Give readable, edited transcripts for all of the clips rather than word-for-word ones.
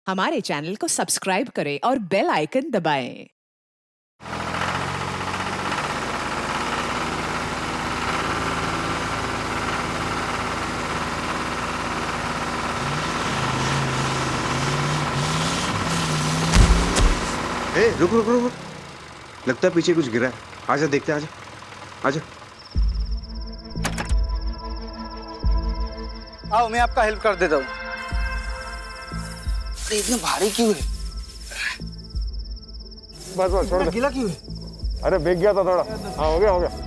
हमारे चैनल को सब्सक्राइब करें और बेल आइकन दबाएं। रुक रुक रुक रुक। लगता है पीछे कुछ गिरा है। आजा देखते हैं, आजा आजा। आओ मैं आपका हेल्प कर देता हूँ। अरे इतना भारी क्यों है? बस बस छोड़ दे। गीला क्यों है? अरे भीग गया था थोड़ा। हाँ हो गया हो गया।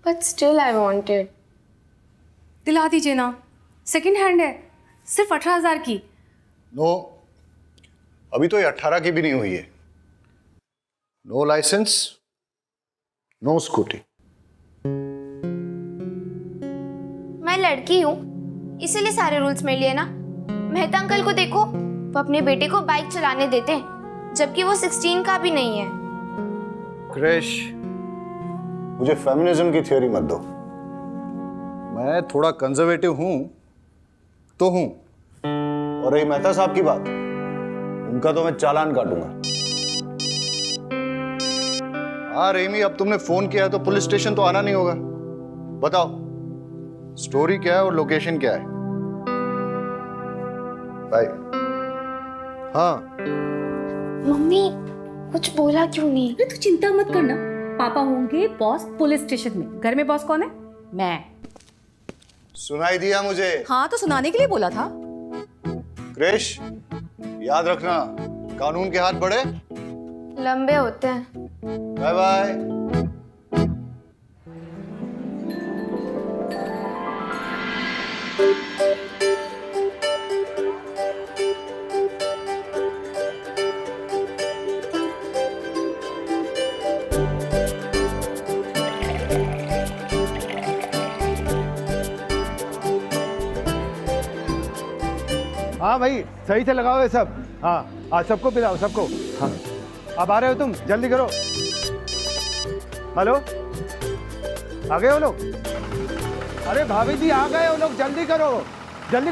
But still I wanted. दिला दीजिए ना, सेकंड हैंड है, सिर्फ 18,000 की। नो, अभी तो ये 18 की भी नहीं हुई है। No licence, no scooty. मैं लड़की हूँ, इसीलिए सारे रूल्स मेरे लिए ना। मेहता अंकल को देखो, वो अपने बेटे को बाइक चलाने देते हैं, जबकि वो 16 का भी नहीं है। क्रिश, मुझे फेमिनिज्म की थ्योरी मत दो। मैं थोड़ा कंजर्वेटिव हूं तो हूं, और रही मेहता साहब की बात, उनका तो मैं चालान काटूंगा। हाँ रेमी, अब तुमने फोन किया है तो पुलिस स्टेशन तो आना नहीं होगा। बताओ स्टोरी क्या है और लोकेशन क्या है? बाय। हाँ मम्मी कुछ बोला क्यों नहीं? अरे तू चिंता मत करना, पापा होंगे बॉस पुलिस स्टेशन में। घर में बॉस कौन है? मैं। सुनाई दिया मुझे। हाँ तो सुनाने के लिए बोला था। क्रिश, याद रखना कानून के हाथ बड़े लंबे होते हैं। Bye bye. हाँ भाई सही से लगाओ ये सब। हाँ आज सबको पिलाओ सबको। हाँ अब आ रहे हो तुम, जल्दी करो। हेलो, आ गए हो लोग? अरे भाभी जी आ गए हो लोग, जल्दी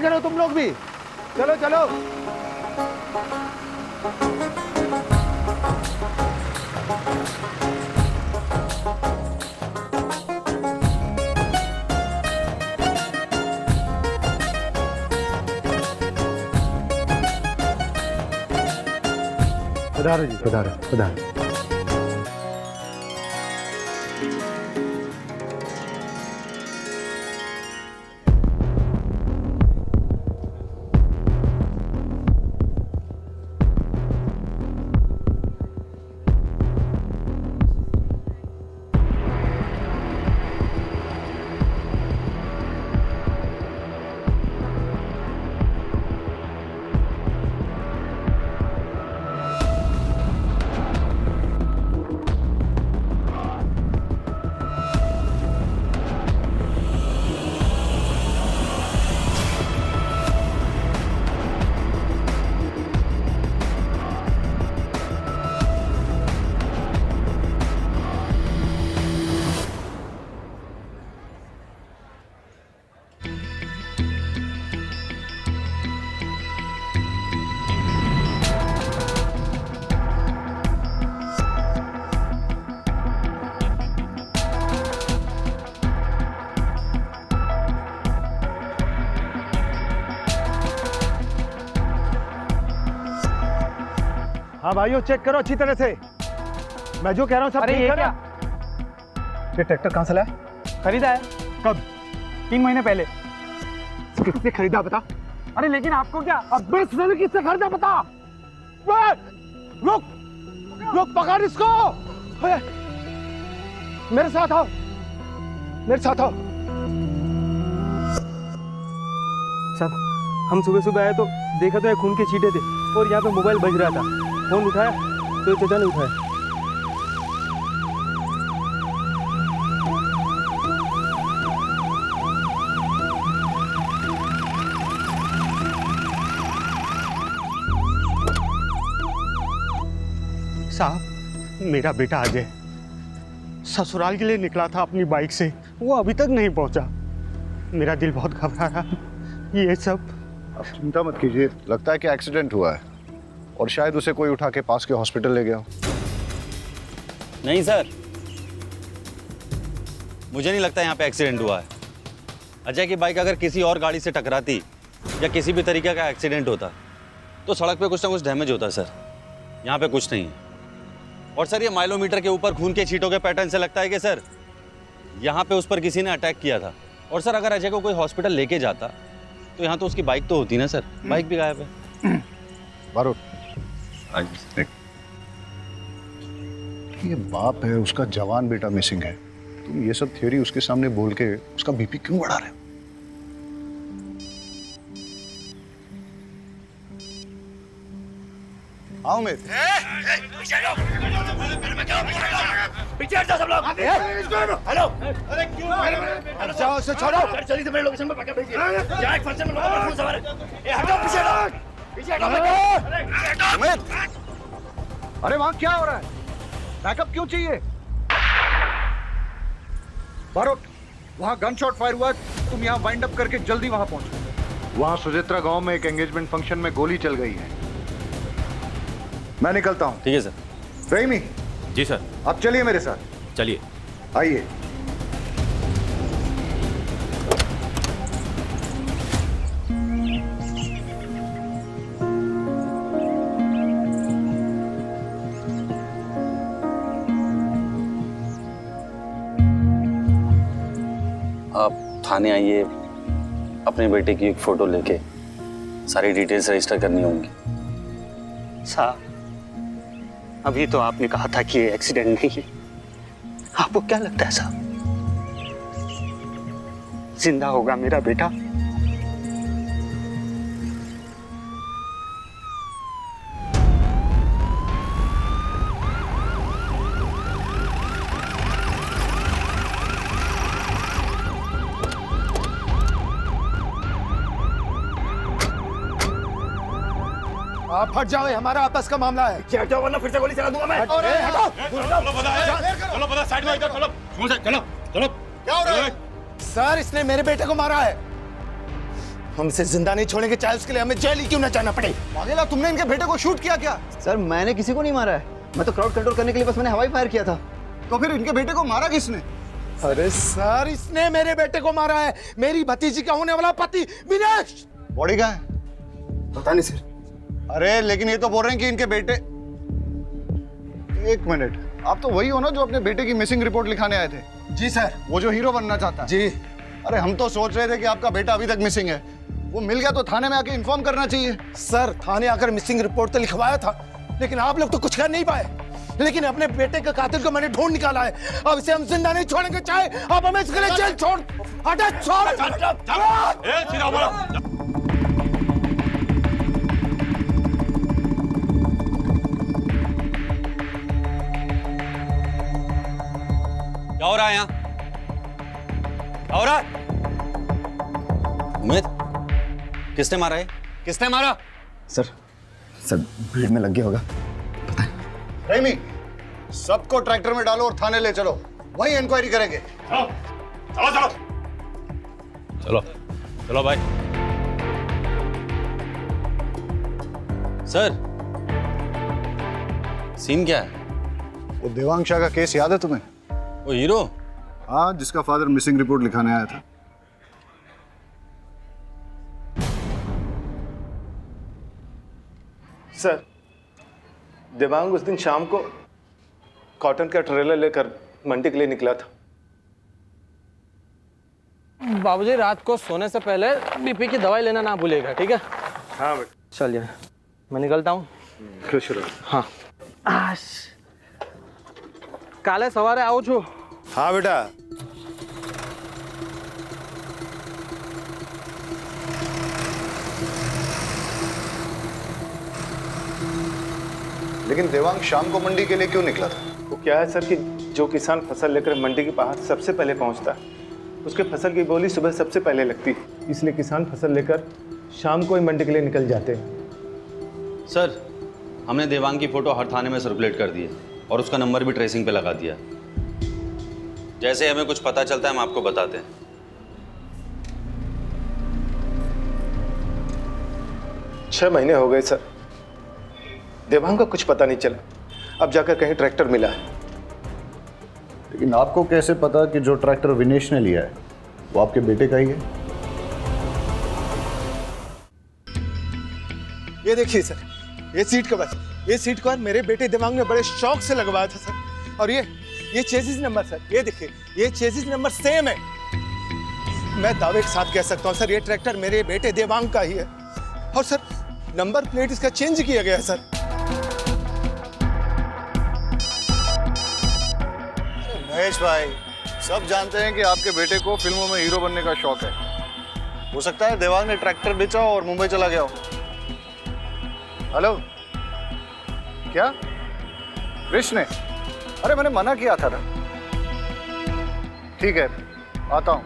करो तुम लोग भी। चलो चलो। पधारो जी, पधारो पधारो। हाँ भाइयों चेक करो अच्छी तरह से, मैं जो कह रहा हूँ सब ठीक है ना? ये ट्रैक्टर कहाँ से लाया? खरीदा है। कब? 3 महीने पहले। किससे खरीदा बता? अरे लेकिन आपको क्या? अब बस मैंने किससे खरीदा बता? रुक रुक, पकड़ इसको। मेरे साथ आओ, मेरे साथ आओ। साहब हम सुबह सुबह आए तो देखा तो ये खून के छींटे थे और यहाँ पे मोबाइल बज रहा था। फोन उठाया तो ये चचा ने उठाया। साहब, मेरा बेटा अजय ससुराल के लिए निकला था अपनी बाइक से, वो अभी तक नहीं पहुंचा। मेरा दिल बहुत घबरा रहा। ये सब आप चिंता मत कीजिए, लगता है कि एक्सीडेंट हुआ है और शायद उसे कोई उठा के पास के हॉस्पिटल ले गया हो। नहीं सर, मुझे नहीं लगता यहाँ पे एक्सीडेंट हुआ है। अजय की बाइक अगर किसी और गाड़ी से टकराती या किसी भी तरीके का एक्सीडेंट होता तो सड़क पे कुछ ना कुछ डैमेज होता सर। यहाँ पे कुछ नहीं है। और सर, ये माइलोमीटर के ऊपर खून के छींटों के पैटर्न से लगता है कि सर यहाँ पे उस पर किसी ने अटैक किया था। और सर, अगर अजय को कोई हॉस्पिटल लेके जाता तो यहाँ तो उसकी बाइक तो होती ना सर। बाइक भी गायब है। बारूद, ये बाप है, उसका जवान बेटा मिसिंग है, तुम ये सब थ्योरी उसके सामने बोल के उसका बीपी क्यों बढ़ा रहे हो? आओ मेरे पीछे हट जाओ सब लोग। हेलो, अरे क्यों? जाओ उसे छोड़ो। जल्दी से मेरे लोकेशन पे पकड़ भेजिए। यहाँ एक फंक्शन में लोगों का खून सवार है। ये हटो, पीछे हटो, पीछे हटो। अरे वहाँ क्या हो रहा है? बैकअप क्यों चाहिए? बारूद, वहाँ गन शॉट फायर हुआ, तुम यहाँ वाइंड अप करके जल्दी वहाँ पहुंचो। वहाँ सुजित्रा गांव में एक एंगेजमेंट फंक्शन में गोली चल गई है। मैं निकलता हूँ। ठीक है सर। रहीमी। जी सर। आप चलिए मेरे साथ। चलिए। आइए। आप थाने आइए, अपने बेटे की एक फोटो लेके सारी डिटेल्स रजिस्टर करनी होंगी। साहब, अभी तो आपने कहा था कि ये एक्सीडेंट नहीं है। आपको क्या लगता है साहब, जिंदा होगा मेरा बेटा? आप हट जाओ, हमारा आपस का मामला है। हट जाओ वरना फिर से गोली चला दूंगा मैं। अरे हटो, चलो पता साइड में, इधर चलो, चलो चलो। क्या हो रहा है? सर, इसने मेरे बेटे को मारा है। हम इसे जिंदा नहीं छोड़ेंगे, चाहे उसके लिए हमें जेल ही क्यों न जाना पड़े। पागला, तुमने इनके बेटे को शूट किया क्या? सर, मैंने किसी को नहीं मारा है। मैं तो क्राउड कंट्रोल करने के लिए बस मैंने हवाई फायर किया था। तो फिर इनके बेटे को मारा किसने? अरे सर, इसने मेरे बेटे को मारा है। मेरी भतीजी का होने वाला पति विनेश। बॉडी कहाँ है? पता नहीं सर। अरे लेकिन ये तो बोल रहे हैं कि इनके बेटे। एक मिनट, आप तो वही हो ना जो अपने बेटे की मिसिंग रिपोर्ट लिखाने आए थे? जी सर। वो जो हीरो बनना चाहता है? जी। अरे हम तो सोच रहे थे कि आपका बेटा अभी तक मिसिंग है। वो मिल गया तो थाने में आके इन्फॉर्म करना चाहिए। सर, थाने आकर मिसिंग रिपोर्ट तो लिखवाया था, लेकिन आप लोग तो कुछ कर नहीं पाए। लेकिन अपने बेटे के कातिल को मैंने ढूंढ निकाला है। अब इसे हम जिंदा नहीं छोड़ेंगे, चाहे आप हमें इसके लिए जेल छोड़। हटा, छोड़। क्या हो रहा है यहाँ? क्या हो रहा है? उमेद, किसने मारा है? किसने मारा? सर भीड़ में लग गया होगा। रहीमी, सबको ट्रैक्टर में डालो और थाने ले चलो, वहीं इंक्वायरी करेंगे। चलो चलो चलो चलो चलो भाई। सर, सीन क्या है? वो देवांग शाह का केस याद है तुम्हें? वो हीरो? हाँ, जिसका फादर मिसिंग रिपोर्ट लिखाने आया था। सर, देवांग उस दिन शाम को कॉटन का ट्रेलर लेकर मंडी के लिए निकला था। बाबूजी, रात को सोने से पहले बीपी की दवाई लेना ना भूलेगा, ठीक है? हाँ बेटा। चलिए, मैं निकलता हूँ। खुश रहो। हाँ। काले सवारे आऊँ छू। हाँ बेटा। लेकिन देवांग शाम को मंडी के लिए क्यों निकला था? वो क्या है सर कि जो किसान फसल लेकर मंडी के बाहर सबसे पहले पहुंचता है, उसके फसल की बोली सुबह सबसे पहले लगती है, इसलिए किसान फसल लेकर शाम को ही मंडी के लिए निकल जाते हैं। सर, हमने देवांग की फ़ोटो हर थाने में सर्कुलेट कर दी है और उसका नंबर भी ट्रेसिंग पे लगा दिया। जैसे हमें कुछ पता चलता है हम आपको बताते हैं। छह महीने हो गए सर, देवांग का कुछ पता नहीं चला। अब जाकर कहीं ट्रैक्टर मिला है। लेकिन आपको कैसे पता कि जो ट्रैक्टर विनेश ने लिया है वो आपके बेटे का ही है? ये देखिए सर, ये सीट कवर, ये सीट कवर मेरे बेटे देवांग ने बड़े शौक से लगवाया था सर। और ये चेसिस नंबर सर, ये देखिए, ये चेसिस नंबर सेम है। मैं दावे के साथ कह सकता हूँ सर, ये ट्रैक्टर मेरे बेटे देवांग का ही है। और सर, नंबर प्लेट इसका चेंज किया गया है सर। महेश भाई, सब जानते हैं कि आपके बेटे को फिल्मों में हीरो बनने का शौक है। हो सकता है देवांग ने ट्रैक्टर बेचा और मुंबई चला गया हो। हेलो, क्या कृष्ण ने? अरे मैंने मना किया था ना। ठीक है, आता हूं।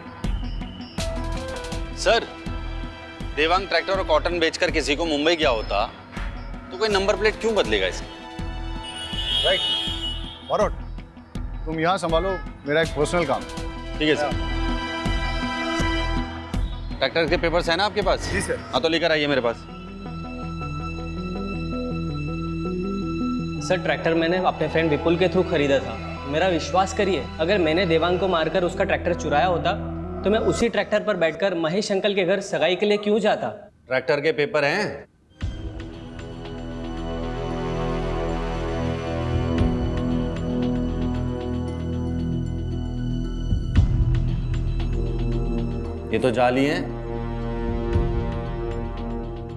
सर, देवांग ट्रैक्टर और कॉटन बेचकर किसी को मुंबई गया होता तो कोई नंबर प्लेट क्यों बदलेगा इसे? राइट, बरोड, तुम यहाँ संभालो, मेरा एक पर्सनल काम। ठीक है सर। ट्रैक्टर के पेपर्स है ना आपके पास? जी सर। हाँ, तो लेकर आइए मेरे पास। सर, ट्रैक्टर मैंने अपने फ्रेंड विपुल के थ्रू खरीदा था। मेरा विश्वास करिए, अगर मैंने देवांग को मारकर उसका ट्रैक्टर चुराया होता तो मैं उसी ट्रैक्टर पर बैठकर महेश अंकल के घर सगाई के लिए क्यों जाता? ट्रैक्टर के पेपर हैं? ये तो जाली हैं।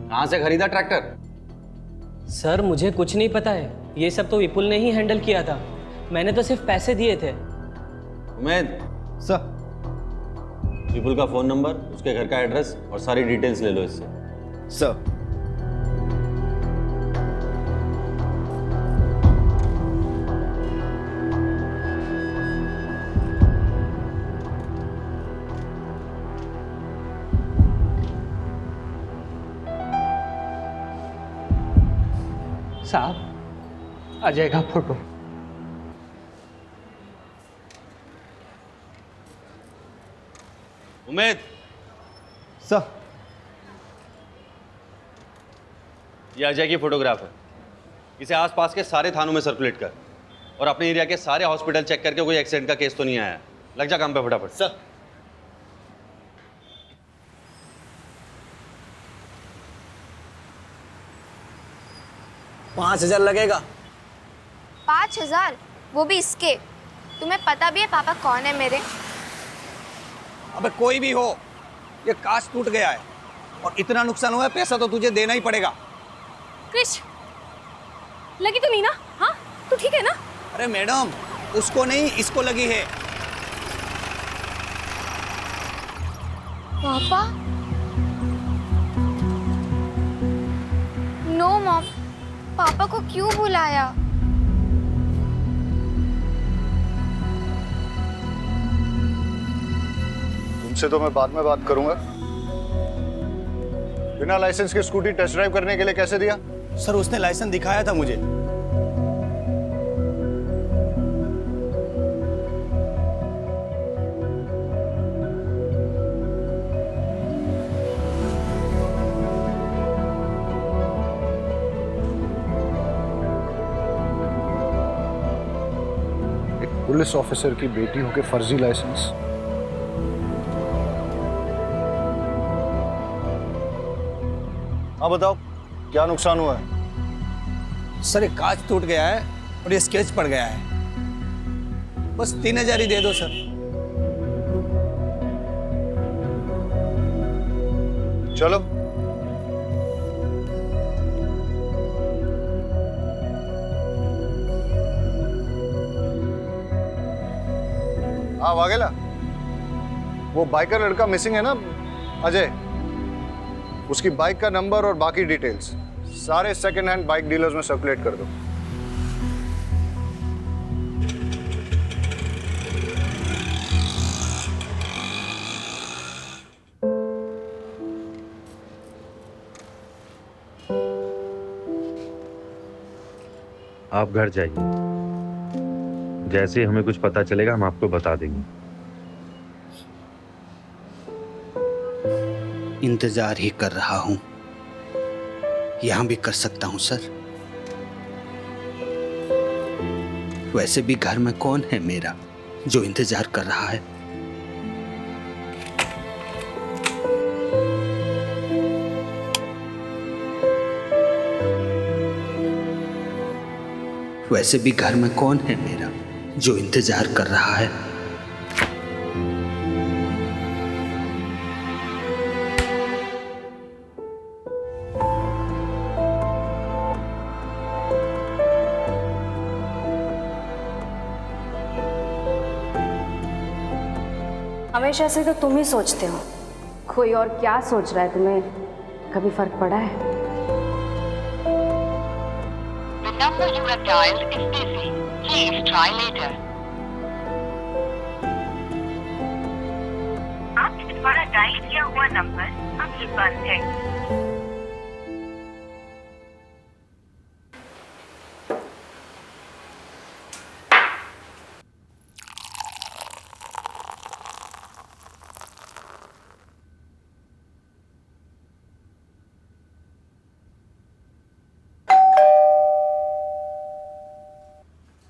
कहां से खरीदा ट्रैक्टर? सर, मुझे कुछ नहीं पता है। ये सब तो विपुल ने ही हैंडल किया था। मैंने तो सिर्फ पैसे दिए थे। उमेद सर, विपुल का फोन नंबर, उसके घर का एड्रेस और सारी डिटेल्स ले लो इससे। सर। साहब, आ जाएगा फोटो। उमेद सर, ये अजय की फोटोग्राफ है। इसे आसपास के सारे थानों में सर्कुलेट कर और अपने एरिया के सारे हॉस्पिटल चेक करके कोई एक्सीडेंट का केस तो नहीं आया। लग जा काम पे फटाफट। सर, $5,000 लगेगा। 5,000? वो भी इसके? तुम्हें पता भी है पापा कौन है मेरे? अबे कोई भी हो, ये कांच टूट गया है और इतना नुकसान हुआ है, पैसा तो तुझे देना ही पड़ेगा। क्रिश, लगी तो नहीं ना? हाँ, तू ठीक है ना? अरे मैडम, उसको नहीं, इसको लगी है। पापा? नो मॉम, पापा को क्यों बुलाया? तुमसे तो मैं बाद में बात करूंगा। बिना लाइसेंस के स्कूटी टेस्ट ड्राइव करने के लिए कैसे दिया? सर, उसने लाइसेंस दिखाया था मुझे। एक पुलिस ऑफिसर की बेटी होके फर्जी लाइसेंस। हाँ बताओ, क्या नुकसान हुआ है? सर, एक कांच टूट गया है और ये स्केच पड़ गया है। बस 3,000 ही दे दो सर। चलो। हाँ वाघेला, वो बाइकर लड़का मिसिंग है ना, अजय, उसकी बाइक का नंबर और बाकी डिटेल्स सारे सेकंड हैंड बाइक डीलर्स में सर्कुलेट कर दो। आप घर जाइए, जैसे ही हमें कुछ पता चलेगा हम आपको बता देंगे। इंतजार ही कर रहा हूं, यहां भी कर सकता हूं सर। वैसे भी घर में कौन है मेरा जो इंतजार कर रहा है? वैसे भी घर में कौन है मेरा जो इंतजार कर रहा है? हमेशा से तो तुम ही सोचते हो, कोई और क्या सोच रहा है तुम्हें कभी फर्क पड़ा है? The number you have dialed is busy. Please try later. आपके द्वारा डायल किया हुआ नंबर अभी बंद है।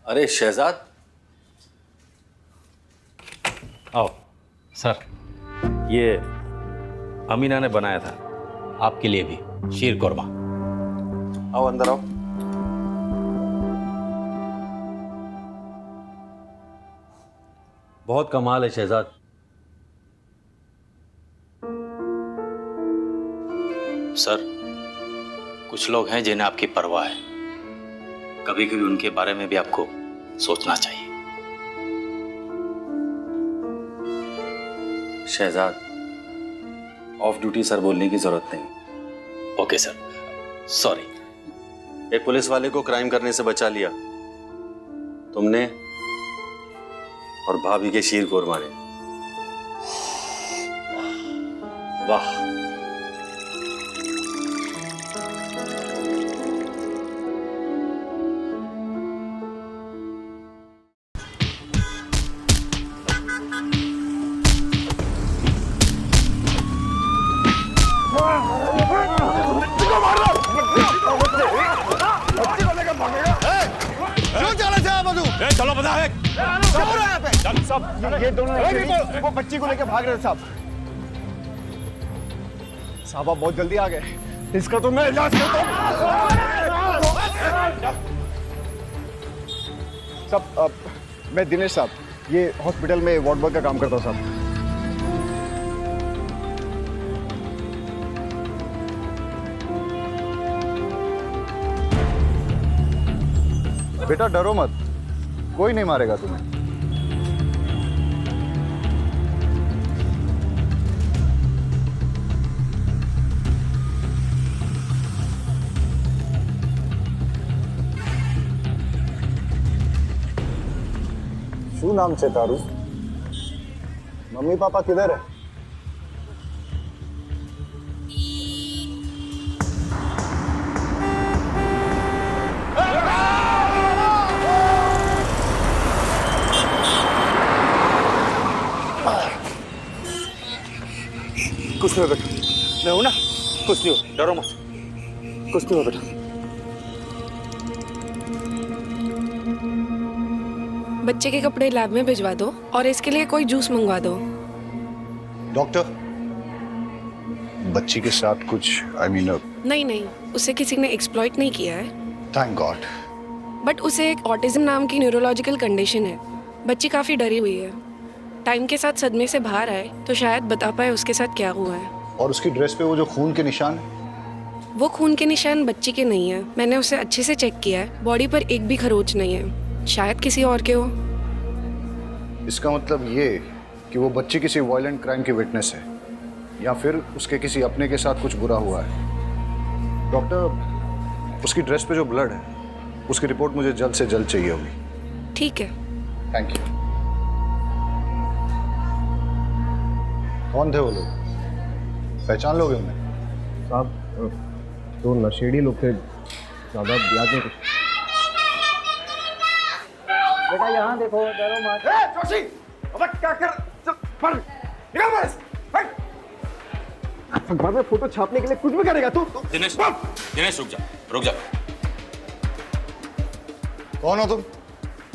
अरे शहजाद, आओ सर, ये अमीना ने बनाया था आपके लिए भी शीर कोरमा। आओ अंदर आओ। बहुत कमाल है शहजाद। सर, कुछ लोग हैं जिन्हें आपकी परवाह है, कभी कभी उनके बारे में भी आपको सोचना चाहिए। शहजाद, ऑफ ड्यूटी सर बोलने की जरूरत नहीं। Okay sir, sorry. एक पुलिस वाले को क्राइम करने से बचा लिया तुमने और भाभी के शीर कोरमा ने। वाह। चलो बता है। ये दोनों वो बच्ची को लेकर भाग रहे थे साहब। साहब आप बहुत जल्दी आ गए, इसका तो मैं इलाज करता हूँ। साहब मैं दिनेश साहब, ये हॉस्पिटल में वार्ड बॉय का काम करता हूँ साहब। बेटा डरो मत, कोई नहीं मारेगा तुम्हें। શું નામ છે તારું? મમ્મી પાપા કિધર है? कुछ नहीं हो बेटा, मैं हूं ना, कुछ नहीं हो, डरो मत, कुछ नहीं हो बेटा। बच्चे के कपड़े लैब में भिजवा दो और इसके लिए कोई जूस मंगवा दो। डॉक्टर, बच्ची के साथ कुछ नहीं नहीं, उसे किसी ने एक्सप्लॉइट नहीं किया है। Thank God. बट उसे एक ऑटिज्म नाम की न्यूरोलॉजिकल कंडीशन है। बच्ची काफ़ी डरी हुई है। टाइम के साथ सदमे से बाहर आए तो शायद बता पाए उसके साथ क्या हुआ है। और उसकी ड्रेस पे वो जो खून के निशान है? वो खून के निशान बच्ची के नहीं है। मैंने उसे अच्छे से चेक किया है, बॉडी पर एक भी खरोच नहीं है। शायद किसी और के हो। इसका मतलब ये कि वो बच्ची किसी वायलेंट क्राइम की विटनेस है या फिर उसके किसी अपने के साथ कुछ बुरा हुआ है। डॉक्टर, उसकी ड्रेस पे जो ब्लड है उसकी रिपोर्ट मुझे जल्द से जल्द चाहिए होगी। ठीक है। Thank you. कौन थे वो लोग? पहचान लोगे उन्हें? साहब, तो नशेड़ी लोग थे, ज़्यादा याद नहीं कुछ। बेटा यहाँ देखो, डरो मत। जोशी, अबे क्या कर? चल, पर, निकल बस, अखबार में फोटो छापने के लिए कुछ भी करेगा तू? दिनेश, दिनेश रुक जा। कौन हो तुम?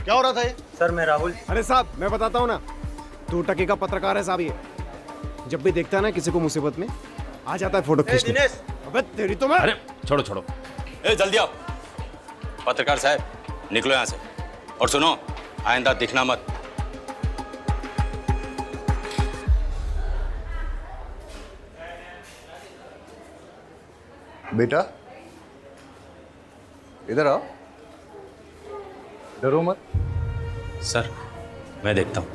क्या हो रहा था ये? सर मैं राहुल। अरे साहब, मैं बताता हूँ ना, 2 टके का पत्रकार है साहब ये। जब भी देखता है ना किसी को मुसीबत में, आ जाता है फोटो खींचने। दिनेश, अबे तेरी तो मैं। अरे छोड़ो, ए जल्दी आओ। पत्रकार साहब निकलो यहाँ से, और सुनो, आइंदा दिखना मत। बेटा इधर आओ, डरो मत। सर मैं देखता हूँ।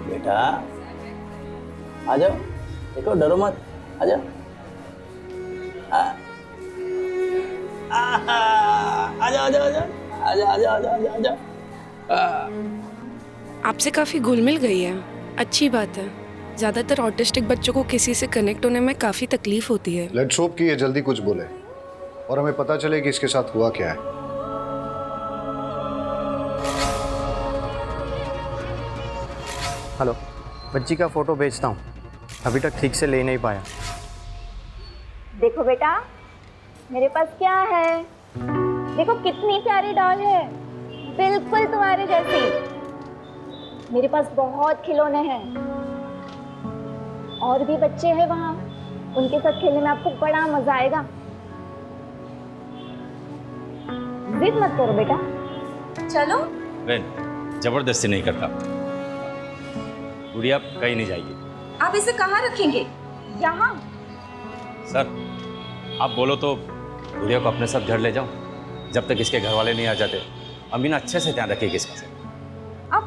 बेटा आ जाओ, देखो डरो मत, आ जाओ। आजा। आपसे काफ़ी घुल मिल गई है, अच्छी बात है। ज़्यादातर ऑटिस्टिक बच्चों को किसी से कनेक्ट होने में काफ़ी तकलीफ होती है। लेट्स होप कि ये जल्दी कुछ बोले और हमें पता चले कि इसके साथ हुआ क्या है। हेलो, बच्ची का फोटो भेजता हूँ, अभी तक ठीक से ले नहीं पाया। देखो बेटा, मेरे पास क्या है, देखो कितनी प्यारी डॉल है, बिल्कुल तुम्हारे जैसी। मेरे पास बहुत खिलौने हैं, और भी बच्चे हैं वहाँ, उनके साथ खेलने में आपको बड़ा मजा आएगा। जिद मत करो बेटा, चलो। बहन, जबरदस्ती नहीं करता, गुड़िया कहीं नहीं जाएगी। आप इसे कहाँ रखेंगे? यहाँ। सर आप बोलो तो गुड़िया को अपने साथ घर ले जाओ, जब तक इसके घर वाले नहीं आ जाते। अमीना अच्छे से ध्यान रखेगी इसका। अब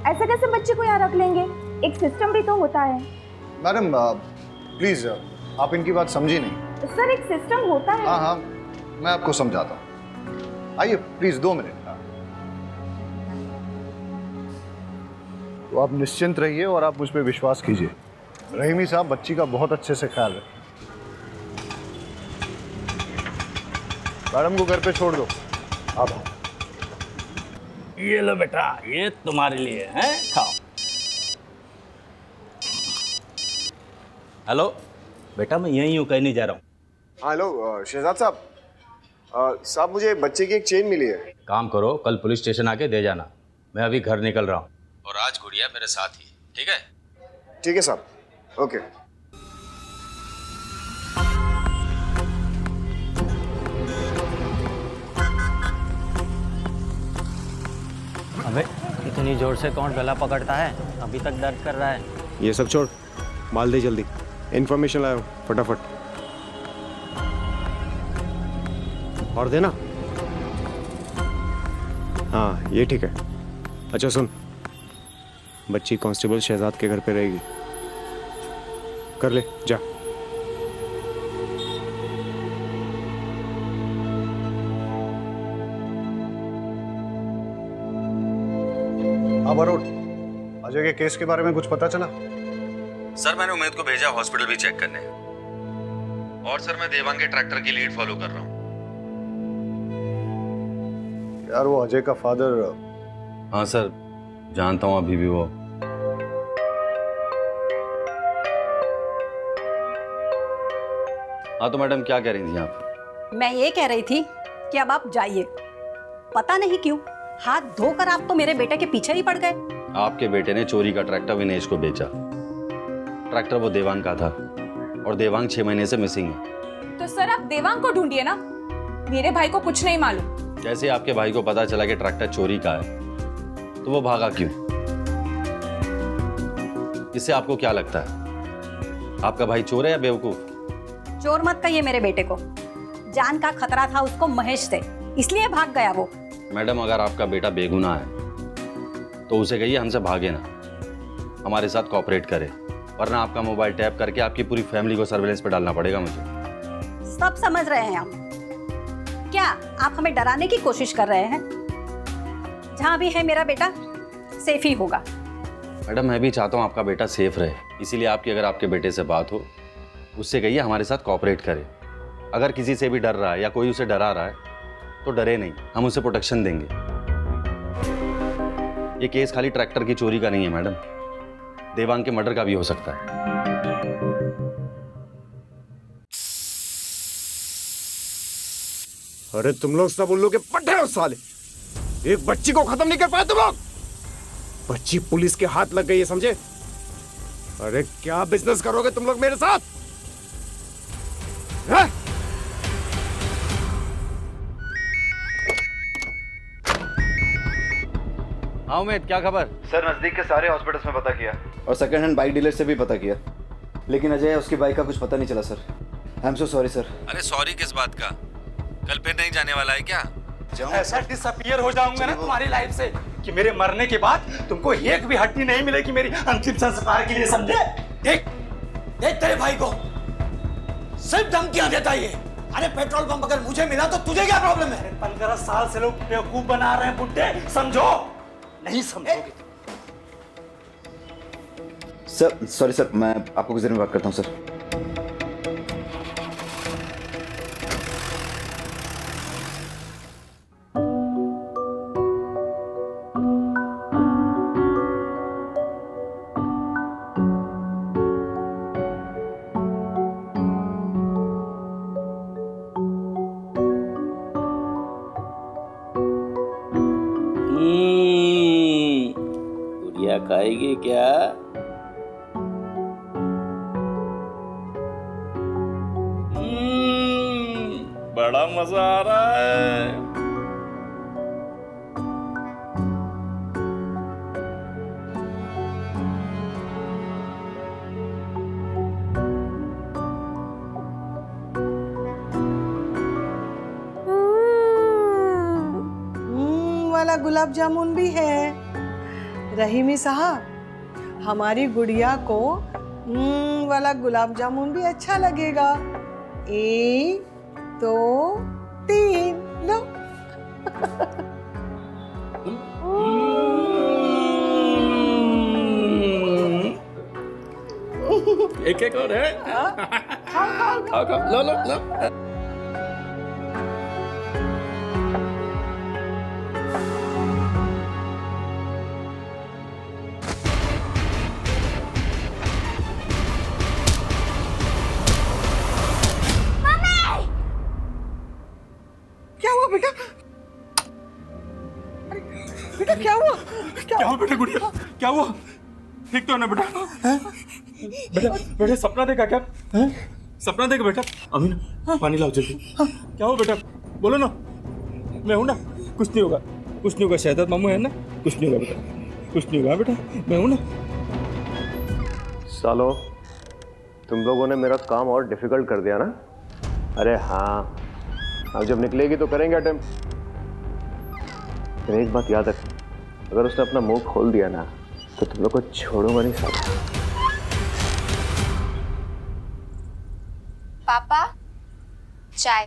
ऐसे कैसे बच्चे को यहाँ रख लेंगे, एक सिस्टम भी तो होता है। मैडम प्लीज, आप इनकी बात समझी नहीं। सर एक सिस्टम होता है। हाँ, मैं आपको समझाता हूँ। आइए प्लीज 2 मिनट। तो आप निश्चिंत रहिए और आप मुझ पर विश्वास कीजिए। रहीमी साहब बच्ची का बहुत अच्छे से ख्याल रखें। मैडम को घर पे छोड़ दो। आप ये लो बेटा, ये तुम्हारे लिए है, खाओ। हेलो बेटा, मैं यहीं हूँ, कहीं नहीं जा रहा हूँ। हेलो शहजाद साहब, साहब मुझे बच्चे की एक चेन मिली है। काम करो, कल पुलिस स्टेशन आके दे जाना। मैं अभी घर निकल रहा हूँ, और आज गुड़िया मेरे साथ ही, ठीक है? ठीक है साहब, ओके। अबे इतनी जोर से कौन गला पकड़ता है, अभी तक दर्द कर रहा है। ये सब छोड़, माल दे जल्दी, इन्फॉर्मेशन लाओ फटाफट। और देना। हाँ ये ठीक है। अच्छा सुन, बच्ची कांस्टेबल शहजाद के घर पे रहेगी, कर ले जा। अब अरुण, अजय के केस के बारे में कुछ पता चला? सर मैंने उमेद को भेजा हॉस्पिटल भी चेक करने, और सर मैं देवांग के ट्रैक्टर की लीड फॉलो कर रहा हूँ। यार वो अजय का फादर। हाँ सर, जानता हूँ अभी भी वो। हाँ तो मैडम क्या कह रही थी आप? मैं ये कह रही थी कि अब आप जाइए। पता नहीं क्यों हाथ धोकर आप तो मेरे बेटे के पीछे ही पड़ गए। आपके बेटे ने चोरी का ट्रैक्टर विनेश को बेचा। ट्रैक्टर वो देवांग का था, और देवांग 6 महीने से मिसिंग है। तो सर आप देवांग को ढूंढिए ना, मेरे भाई को कुछ नहीं मालूम। जैसे आपके भाई को पता चला कि ट्रैक्टर चोरी का है, तो वो भागा क्यों? इससे आपको क्या लगता है, आपका भाई चोर है या बेवकूफ? चोर मत कहिए मेरे बेटे को, जान का खतरा था उसको महेश से, इसलिए भाग गया वो। मैडम अगर आपका बेटा बेगुनाह है तो उसे कहिए हमसे भागे ना, हमारे साथ कोऑपरेट करे, वरना आपका मोबाइल टैप करके आपकी पूरी फैमिली को सर्विलेंस पे डालना पड़ेगा मुझे। सब समझ रहे हैं हम। क्या आप हमें डराने की कोशिश कर रहे हैं? जहां भी है मेरा बेटा सेफ ही होगा। मैडम मैं भी चाहता हूँ आपका बेटा सेफ रहे, इसीलिए आपकी अगर आपके बेटे से बात हो, उससे कहिए हमारे साथ कोऑपरेट करे, अगर किसी से भी डर रहा है या कोई उसे डरा रहा है तो डरे नहीं, हम उसे प्रोटेक्शन देंगे। ये केस खाली ट्रैक्टर की चोरी का नहीं है मैडम, देवांग के मर्डर का भी हो सकता है। अरे तुम लोग सब उल्लू के पट्टे हो साले, एक बच्ची को खत्म नहीं कर पाए तुम लोग। बच्ची पुलिस के हाथ लग गई है, समझे? अरे क्या बिजनेस करोगे तुम लोग मेरे साथ? है? हाँ उमेद, क्या खबर? सर नजदीक के सारे हॉस्पिटल्स में पता किया और सेकंड हैंड बाइक डीलर से भी पता किया, लेकिन अजय उसकी बाइक का कुछ पता नहीं चला sir. I am so sorry sir. अरे सॉरी किस बात का? कल फिर नहीं जाने वाला है क्या? ऐसा डिसअपीयर हो जाऊंगा ना तुम्हारी लाइफ से कि मेरे मरने के बाद तुमको एक भी हड्डी नहीं मिलेगी मेरी अंतिम संस्कार के लिए, समझे? देख देख तेरे भाई को सिर्फ धमकियां देता ये। अरे पेट्रोल पंप अगर मुझे मिला तो तुझे क्या प्रॉब्लम है? 15 साल से लोग बेवकूफ बना रहे हैं बुड्ढे, समझो? नहीं समझोगे सर। सॉरी सर, मैं आपको कुछ देर में बात करता हूँ सर। गुड़िया खाएगी क्या? बड़ा मजा आ रहा है। वाला गुलाब जामुन भी है। रहीमी साहब, हमारी गुड़िया को वाला गुलाब जामुन भी अच्छा लगेगा। 1 2 3 लो। एक एक और है। खाओ खाओ, लो लो लो। क्या हुआ बेटा? बेटा क्या हुआ? क्या हुआ बेटा? गुड़िया क्या हुआ? ठीक तो है ना बेटा? बेटा बेटा सपना देखा क्या? सपना देखा बेटा? अमीना पानी लाओ जल्दी। क्या हुआ बेटा? बोलो ना, मैं हूं ना, कुछ नहीं होगा, कुछ नहीं होगा। शहजाद मामू है ना, कुछ नहीं होगा बेटा, कुछ नहीं होगा बेटा, मैं हूं ना। सालो, तुम लोगों ने मेरा काम और डिफिकल्ट कर दिया ना। अरे हाँ, अब जब निकलेगी तो करेंगे अटेम्प्ट। लेकिन एक बात याद रख, अगर उसने अपना मुंह खोल दिया ना तो तुम लोग को छोड़ूंगा नहीं साला। पापा चाय।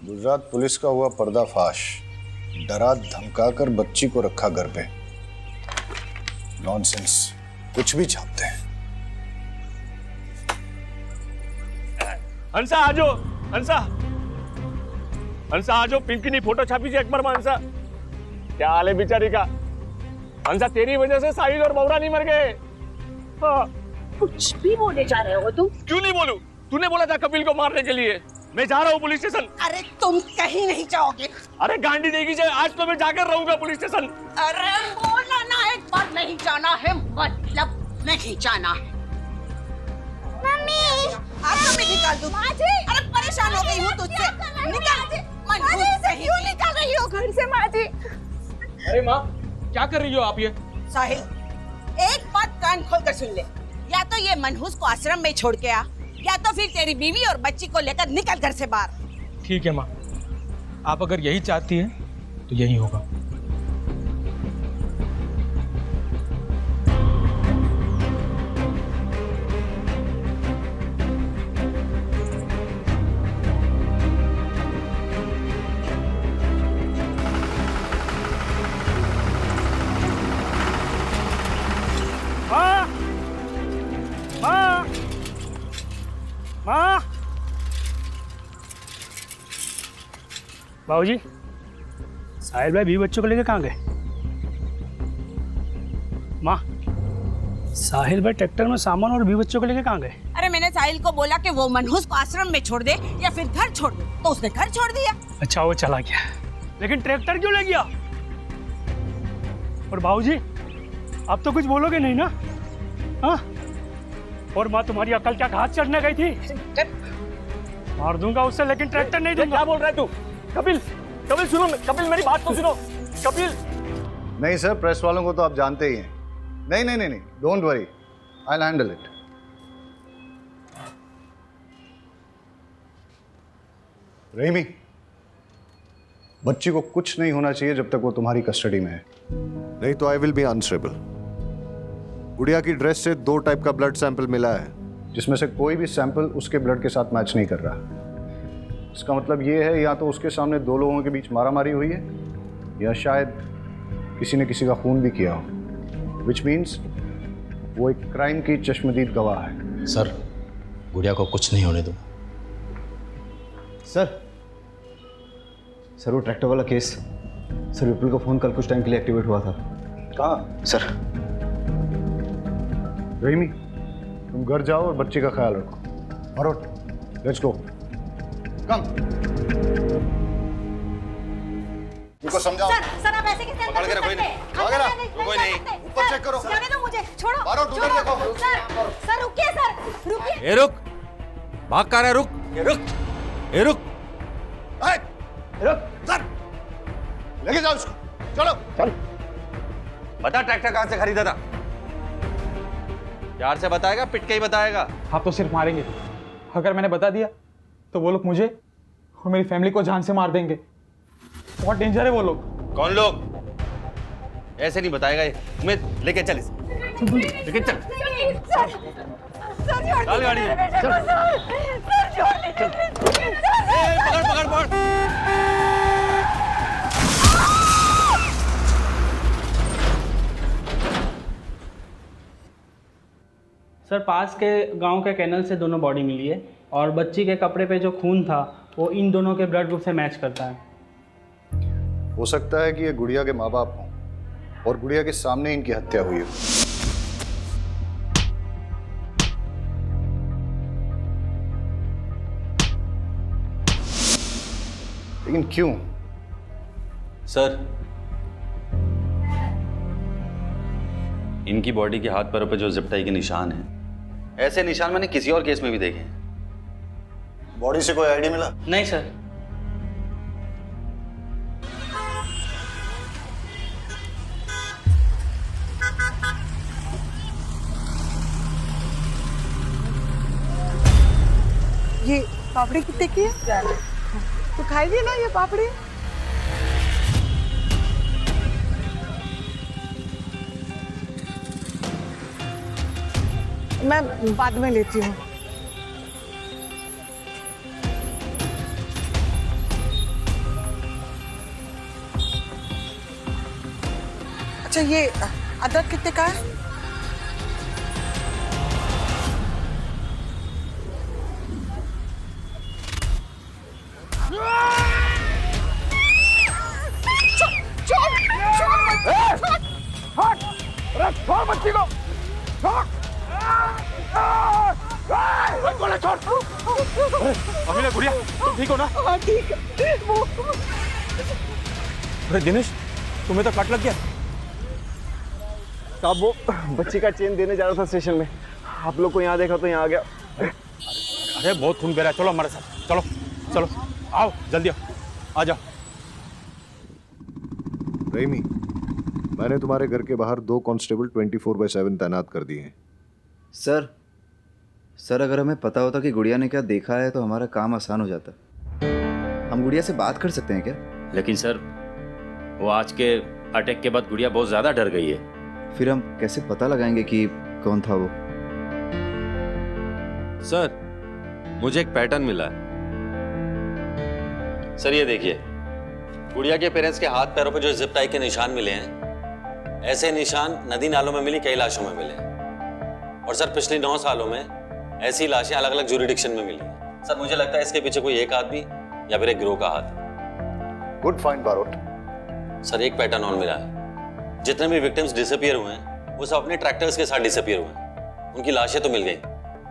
गुजरात पुलिस का हुआ पर्दाफाश। डरा धमकाकर बच्ची को रखा घर पे। नॉनसेंस, कुछ भी छापते हैं। हंसा आ जाओ, हंसा हंसा आ जाओ, पिंकी फोटो छापी थी अकबर में। हंसा क्या हाल है बेचारी का? हंसा तेरी वजह से साहिल और बौरा नहीं मर गए। हाँ। कुछ भी बोले जा रहे हो तुम? क्यों नहीं बोलूं? तूने बोला था कपिल को मारने के लिए। मैं जा रहा हूँ पुलिस स्टेशन। अरे तुम कहीं नहीं जाओगे। अरे गांडी देगी जाए, आज तो मैं जाकर रहूंगा पुलिस स्टेशन। अरे बोला ना एक बार, नहीं जाना है मतलब नहीं जाना है। मम्मी आपको मैं निकाल दूं। अरे परेशान हो गई हूँ तुझसे। निकाल। क्यों निकाल रही हो घर से माँ जी? अरे माँ क्या कर रही हो आप ये? साहिल, एक बात कान खोल कर सुन ले। या तो ये मनहूस को आश्रम में छोड़ के आ, या तो फिर तेरी बीवी और बच्ची को लेकर निकल घर से बाहर। ठीक है माँ, आप अगर यही चाहती हैं तो यही होगा। बाबूजी, साहिल भाई 20 बच्चों को लेकर कहाँ गए? माँ, साहिल भाई ट्रैक्टर में सामान और 20 बच्चों को लेकर कहाँ गए? अरे मैंने साहिल को बोला कि वो मनहूस को आश्रम में छोड़ दे या फिर घर छोड़ दे, तो उसने घर छोड़ दिया। अच्छा, वो चला गया, लेकिन ट्रैक्टर क्यों ले गया? और बाबूजी, अब तो कुछ बोलोगे नहीं ना? हाँ? और माँ, तुम्हारी अकल क्या घास चढ़ने गई थी? मार दूंगा उससे, लेकिन ट्रैक्टर नहीं दूंगा। क्या बोल रहा है तू? कपिल, कपिल सुनो, कपिल मेरी बात तो सुनो। कपिल, नहीं सर, प्रेस वालों को तो आप जानते ही हैं। नहीं नहीं नहीं नहीं, don't worry, I will handle it. Rahimi, बच्ची को कुछ नहीं होना चाहिए जब तक वो तुम्हारी कस्टडी में है, नहीं तो आई विल बी अनस्टेबल। गुड़िया की ड्रेस से 2 टाइप का ब्लड सैंपल मिला है, जिसमें से कोई भी सैंपल उसके ब्लड के साथ मैच नहीं कर रहा। इसका मतलब ये है या तो उसके सामने 2 लोगों के बीच मारामारी हुई है या शायद किसी ने किसी का खून भी किया हो, विच मीन्स वो एक क्राइम की चश्मदीद गवाह है। सर, गुड़िया को कुछ नहीं होने दो। सर वो ट्रैक्टर वाला केस, सर विपुल का फ़ोन कल कुछ टाइम के लिए एक्टिवेट हुआ था। कहाँ? सर रहीमी, तुम घर जाओ और बच्चे का ख्याल रखो। और लेट्स गो, कम। इनको समझाओ। सर आप ऐसे कैसे अंदर घुस सकते हैं? कोई नहीं, ऊपर चेक करो। जाने दो मुझे, छोड़ो। बाहर ढूंढ देखो। सर रुकिए, सर रुकिए। ए रुक, भाग कर रहा है? रुक, ए रुक, सर लेके जाओ उसको, चलो चल। बता ट्रैक्टर कहाँ से खरीदा था? प्यार से बताएगा, पिट के ही बताएगा? आप तो सिर्फ मारेंगे। अगर मैंने बता दिया तो वो लोग मुझे और मेरी फैमिली को जान से मार देंगे। बहुत डेंजर है वो लोग। कौन लोग? ऐसे नहीं बताएगा ये। तुम्हें लेके चल, लेके चल। चल गाड़ी में। पकड़ पकड़ पकड़। सर, पास के गांव के कैनल से दोनों बॉडी मिली है और बच्ची के कपड़े पे जो खून था वो इन दोनों के ब्लड ग्रुप से मैच करता है। हो सकता है कि ये गुड़िया के माँ बाप हों और गुड़िया के सामने इनकी हत्या हुई हो। लेकिन क्यों? सर, इनकी बॉडी के हाथ पैरों पे जो जिप टाई के निशान हैं, ऐसे निशान मैंने किसी और केस में भी देखे हैं। बॉडी से कोई आईडी मिला? नहीं सर। ये पापड़ी कितने की है? तो खाएगी ना ये पापड़ी? मैं बाद में लेती हूँ। अच्छा, ये अदरक कितने का है? छोड़ बच्ची को, छोड़। छोड़। अमीना, गुड़िया, तुम ठीक हो ना? हाँ ठीक है। अरे दिनेश, तुम्हें तो कट लग गया। साहब, वो बच्ची का चेन देने जा रहा था स्टेशन में, आप लोग को यहाँ देखा तो यहाँ आ गया। अरे बहुत खून बह रहा है, चलो हमारे साथ, चलो चलो, आओ जल्दी आओ, आ जाओ। रहीमी, मैंने तुम्हारे घर के बाहर 2 कांस्टेबल 24/7 तैनात कर दिए हैं। सर अगर हमें पता होता कि गुड़िया ने क्या देखा है तो हमारा काम आसान हो जाता। हम गुड़िया से बात कर सकते हैं क्या? लेकिन सर, वो आज के अटैक के बाद गुड़िया बहुत ज़्यादा डर गई है। फिर हम कैसे पता लगाएंगे कि कौन था वो? सर, मुझे एक पैटर्न मिला है। सर ये देखिए, गुड़िया के पेरेंट्स के हाथ पैरों पे जो जिप टाई के निशान मिले हैं, ऐसे निशान नदी नालों में मिली कई लाशों में मिले हैं। और सर पिछले 9 सालों में ऐसी लाशें अलग अलग ज्यूरिडिक्शन में मिली हैं। सर मुझे लगता है इसके पीछे कोई एक आदमी या फिर एक गिरोह का हाथ है। Good find Barot. सर एक पैटर्न और मिला है, जितने भी विक्टिम्स डिसअपियर हुए हैं वो सब अपने ट्रैक्टर्स के साथ डिसअपियर हुए हैं। उनकी लाशें तो मिल गई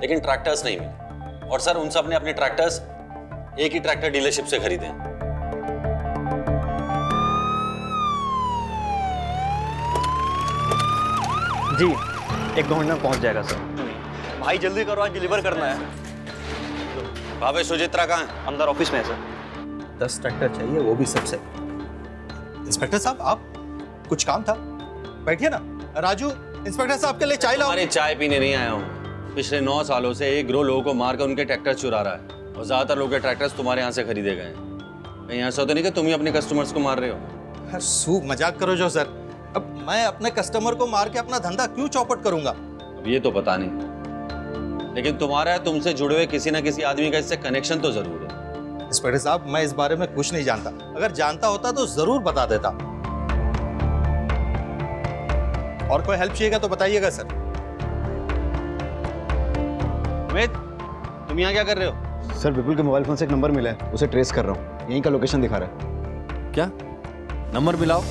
लेकिन ट्रैक्टर्स नहीं मिले, और सर उन सब ने अपने ट्रैक्टर्स एक ही ट्रैक्टर डीलरशिप से खरीदे हैं। जी 1-2 मिनट में पहुंच जाएगा सर। भाई जल्दी करो, आज डिलीवर करना है। भावे सुचित्रा कहाँ है? अंदर ऑफिस में है सर। 10 ट्रैक्टर चाहिए, वो भी सबसे। इंस्पेक्टर साहब आप, कुछ काम था? बैठिए ना। राजू, इंस्पेक्टर साहब के लिए चाय लाओ। अरे चाय पीने नहीं आया हूँ। पिछले 9 सालों से एक गिरोह लोगों को मारकर उनके ट्रैक्टर चुरा रहा है, और ज्यादातर लोगों के ट्रैक्टर्स तुम्हारे यहाँ से खरीदे गए हैं। कहीं ऐसा तो नहीं कि तुम ही अपने कस्टमर्स को मार रहे हो? सूब मजाक करो जो सर। अब मैं अपने कस्टमर को मार के अपना धंधा क्यों चौपट करूंगा? अब ये तो पता नहीं, लेकिन तुम्हारा तुमसे जुड़े हुए किसी ना किसी आदमी का इससे कनेक्शन तो जरूर है। इंस्पेक्टर साहब मैं इस बारे में कुछ नहीं जानता, अगर जानता होता तो जरूर बता देता। और कोई हेल्प चाहिएगा तो बताइएगा सर। अमित, तुम यहाँ क्या कर रहे हो? सर विपुल के मोबाइल फोन से एक नंबर मिला है, उसे ट्रेस कर रहा हूँ। यहीं का लोकेशन दिखा रहा है। क्या नंबर मिलाओ?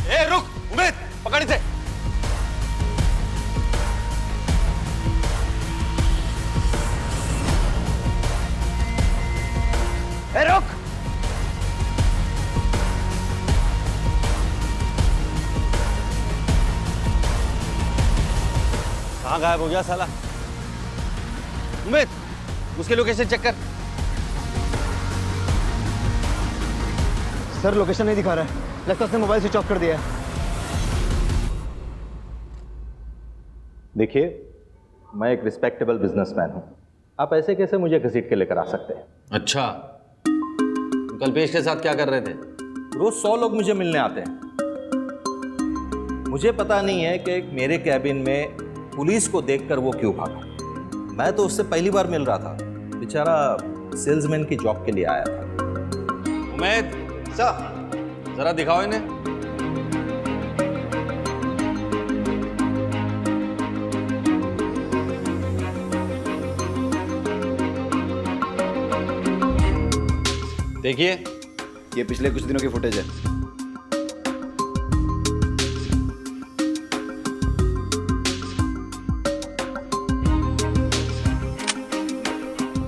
ए रुक, उमेद पकड़ इसे। ए रुक। कहाँ गायब हो गया साला? उमेद उसकी लोकेशन चेक कर। सर लोकेशन नहीं दिखा रहा है, लगता है उसने मोबाइल स्विच ऑफ कर दिया है। देखिए, मैं एक रिस्पेक्टेबल बिजनेसमैन हूं, आप ऐसे कैसे मुझे घसीट के लेकर आ सकते हैं? अच्छा, कल्पेश के साथ क्या कर रहे थे? रोज 100 लोग मुझे मिलने आते हैं। मुझे पता नहीं है कि मेरे कैबिन में पुलिस को देखकर वो क्यों भागा। मैं तो उससे पहली बार मिल रहा था, बेचारा सेल्समैन की जॉब के लिए आया था। उमेद सर जरा दिखाओ इन्हें। देखिए, ये पिछले कुछ दिनों की फुटेज है।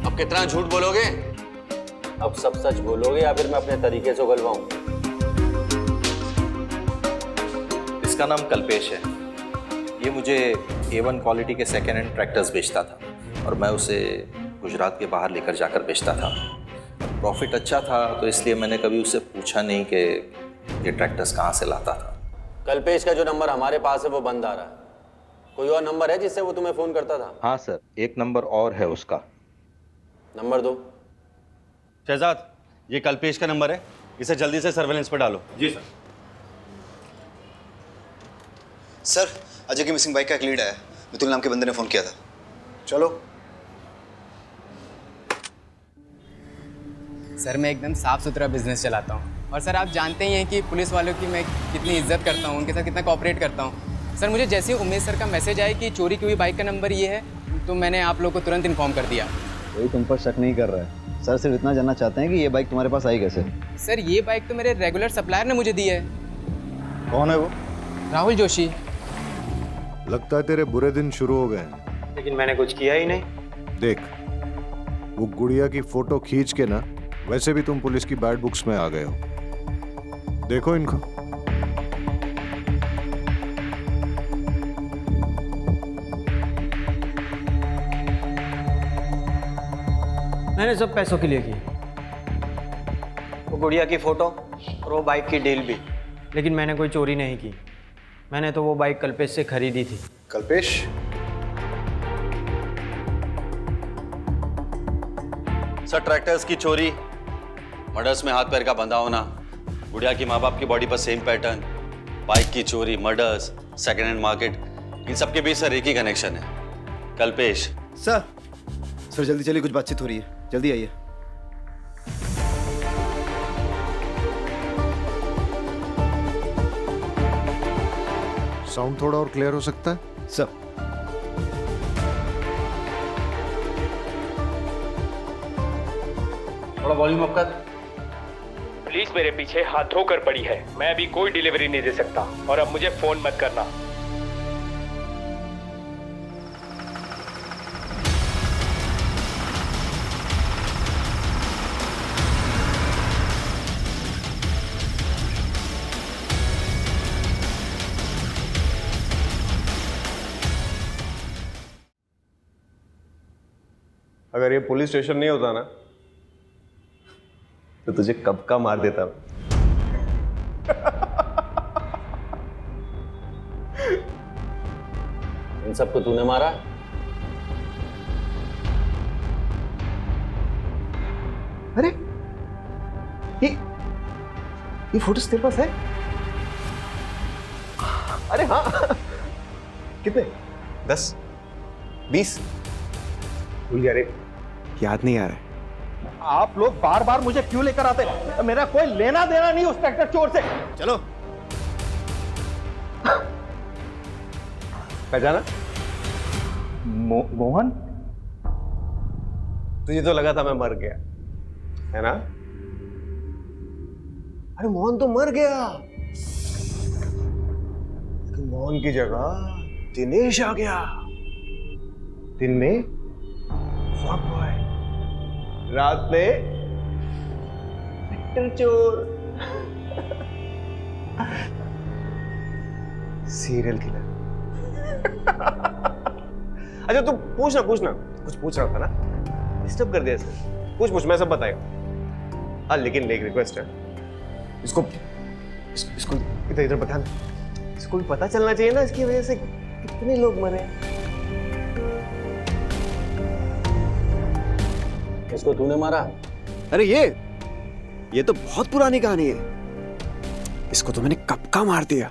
अब कितना झूठ बोलोगे? अब सब सच बोलोगे या फिर मैं अपने तरीके से उगलवाऊं? इसका नाम कल्पेश है। ये मुझे A1 क्वालिटी के सेकेंड हैंड ट्रैक्टर्स बेचता था, और मैं उसे गुजरात के बाहर लेकर जाकर बेचता था। प्रॉफिट अच्छा था तो इसलिए मैंने कभी उससे पूछा नहीं कि ये ट्रैक्टर्स कहाँ से लाता था। कल्पेश का जो नंबर हमारे पास है वो बंद आ रहा है। कोई और नंबर है जिससे वो तुम्हें फोन करता था? हाँ सर, एक नंबर और है उसका। नंबर दो। शहजाद, ये कल्पेश का नंबर है, इसे जल्दी से सर्वेलेंस पर डालो। जी सर। सर अजय की मिसिंग बाइक का एक लीड है, मितुल नाम के बंदे ने फोन किया था। चलो। सर मैं एकदम साफ सुथरा बिजनेस चलाता हूँ, और सर आप जानते ही हैं कि पुलिस वालों की मैं कितनी इज्जत करता हूँ, उनके साथ कितना कोऑपरेट करता हूँ। सर मुझे जैसे ही उमेश सर का मैसेज आया कि चोरी की हुई बाइक का नंबर ये है, तो मैंने आप लोगों को तुरंत इन्फॉर्म कर दिया। कोई तुम पर शक नहीं कर रहा है, सर सिर्फ इतना जानना चाहते हैं कि ये बाइक तुम्हारे पास आई कैसे? सर ये बाइक तो मेरे रेगुलर सप्लायर ने मुझे दी है। कौन है वो? राहुल जोशी। लगता है तेरे बुरे दिन शुरू हो गए हैं। लेकिन मैंने कुछ किया ही नहीं। देख, वो गुड़िया की फोटो खींच के ना, वैसे भी तुम पुलिस की बैड बुक्स में आ गए हो। देखो इनको। मैंने सब पैसों के लिए की, वो गुड़िया की फोटो और वो बाइक की डील भी। लेकिन मैंने कोई चोरी नहीं की, मैंने तो वो बाइक कल्पेश से खरीदी थी। कल्पेश? सर ट्रैक्टर्स की चोरी, मर्डर्स में हाथ पैर का बंधा होना, गुड़िया की माँ बाप की बॉडी पर सेम पैटर्न, बाइक की चोरी, मर्डर्स, सेकेंड हैंड मार्केट, इन सबके बीच सर एक ही कनेक्शन है, कल्पेश। सर जल्दी चलिए, कुछ बातचीत हो रही है, जल्दी आइए। साउंड थोड़ा और क्लियर हो सकता है? सर थोड़ा वॉल्यूम अप कर। पुलिस मेरे पीछे हाथ धोकर पड़ी है। मैं अभी कोई डिलीवरी नहीं दे सकता और अब मुझे फोन मत करना। अगर ये पुलिस स्टेशन नहीं होता ना तो तुझे कब का मार देता। इन सबको तूने मारा? अरे ये फोटोज तेरे पास है? अरे हाँ। कितने? 10 20? भूल गया रे, याद नहीं आ रहा है। आप लोग बार बार मुझे क्यों लेकर आते हैं? मेरा कोई लेना देना नहीं उस ट्रैक्टर चोर से। चलो। पहचाना? मोहन? तुझे तो लगा था मैं मर गया, है ना? अरे मोहन तो मर गया, लेकिन मोहन की जगह दिनेश आ गया। दिन में फॉग बॉय, रात में ट्रैक्टर चोर, सीरियल किलर। अच्छा तू पूछना कुछ पूछ रहा था ना, डिस्टर्ब कर दिया सर। पूछ मैं सब बताएगा। हाँ लेकिन एक रिक्वेस्ट है, इसको इधर इधर बता ना, इसको भी पता चलना चाहिए ना इसकी वजह से कितने लोग मरे। इसको तूने मारा? अरे ये तो बहुत पुरानी कहानी है। इसको तो मैंने कब का मार दिया।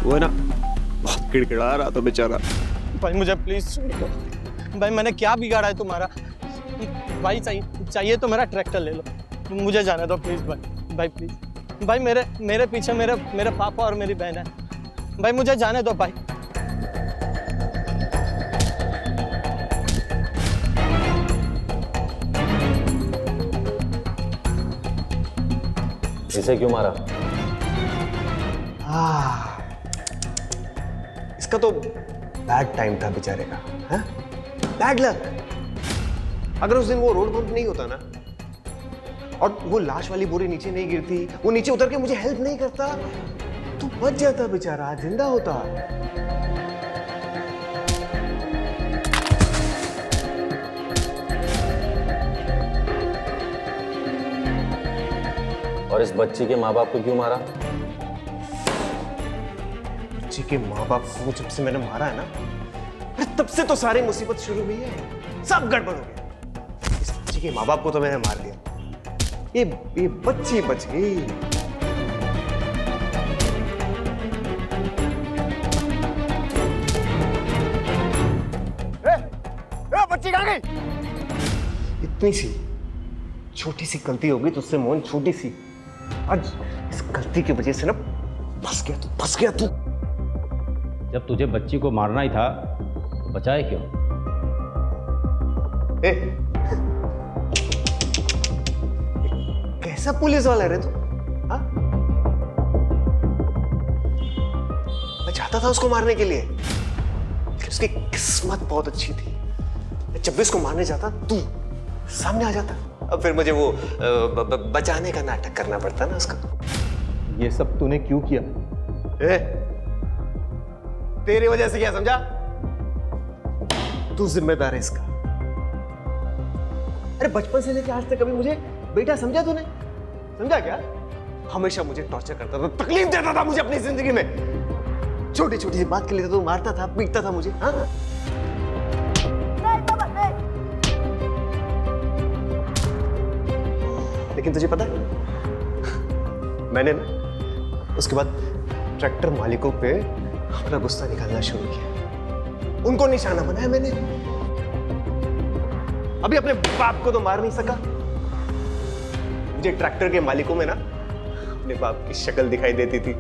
वो है ना, बहुत किड़किड़ा रहा था बेचारा। भाई मुझे प्लीज छोड़ दो। भाई मैंने क्या बिगाड़ा है तुम्हारा? भाई चाहिए तो मेरा ट्रैक्टर ले लो, मुझे जाने दो प्लीज भाई प्लीज। भाई मेरे पीछे मेरे पापा और मेरी बहन है। भाई मुझे जाने दो भाई। इसे क्यों मारा? इसका तो बैड टाइम था बेचारे का, हाँ? Bad luck. अगर उस दिन वो रोड बम्प नहीं होता ना और वो लाश वाली बोरी नीचे नहीं गिरती, वो नीचे उतर के मुझे हेल्प नहीं करता, तो बच जाता बेचारा, जिंदा होता। और इस बच्ची के माँ बाप को क्यों मारा? बच्ची के माँ बाप को जब से मैंने मारा है ना, अरे तब से तो सारी मुसीबत शुरू हुई है, सब गड़बड़ हो गया। इस बच्ची के माँ बाप को तो मैंने मार दिया, ये बच्ची बच गई। बच्ची कहाँ गई? इतनी सी छोटी सी गलती हो गई तुझसे मोहन, छोटी सी। आज इस गलती की वजह से ना फंस गया तू। जब तुझे बच्ची को मारना ही था तो बचाए क्यों? कैसा पुलिस वाला है रे तू? हाँ? मैं चाहता था उसको मारने के लिए, लेकिन उसकी किस्मत बहुत अच्छी थी। जब भी उसको मारने जाता तू सामने आ जाता, अब फिर मुझे वो बचाने का नाटक करना पड़ता ना उसका। ये सब तूने क्यों किया? तेरी वजह से क्या समझा? तू जिम्मेदार है इसका। अरे बचपन से लेकर आज तक कभी मुझे बेटा समझा तूने? समझा क्या? हमेशा मुझे टॉर्चर करता था, तकलीफ देता था मुझे अपनी जिंदगी में। छोटी छोटी सी बात के लिए तो मारता था, पीटता था मुझे। हाँ? लेकिन तुझे पता है, मैंने ना उसके बाद ट्रैक्टर मालिकों पे अपना गुस्सा निकालना शुरू किया। उनको निशाना बनाया मैंने। अभी अपने बाप को तो मार नहीं सका, मुझे ट्रैक्टर के मालिकों में ना अपने बाप की शक्ल दिखाई देती थी।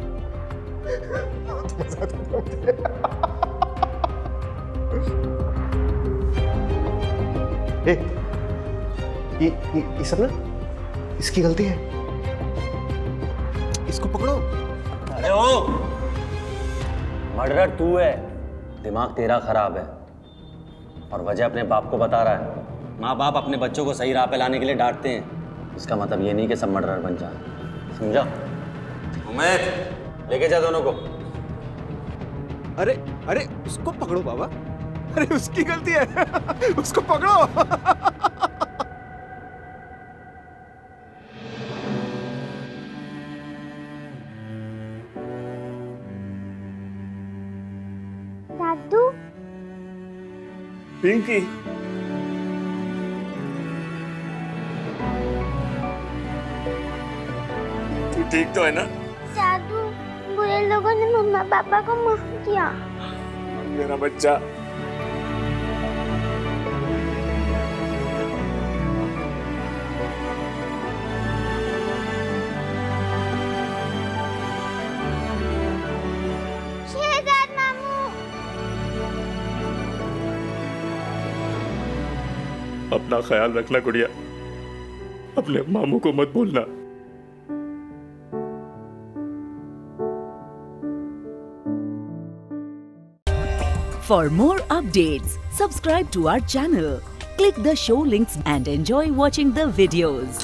ए, ये सब ना इसकी गलती है। इसको पकड़ो। अरे ओ, मर्डरर तू है, दिमाग तेरा खराब है और वजह अपने बाप को बता रहा है। माँ बाप अपने बच्चों को सही राह पे लाने के लिए डांटते हैं, इसका मतलब ये नहीं कि सब मर्डरर बन जाए, समझा? उमेद, लेके जा दोनों को। अरे अरे उसको पकड़ो बाबा, अरे उसकी गलती है, उसको पकड़ो। दादू, पिंकी, तू ठीक तो है ना? दादू, बुरे लोगों ने मम्मा पापा को मार दिया। मेरा बच्चा। शहजाद मामू। अपना ख्याल रखना गुड़िया, अपने मामू को मत भूलना। For more updates, subscribe to our channel, click the show links and enjoy watching the videos.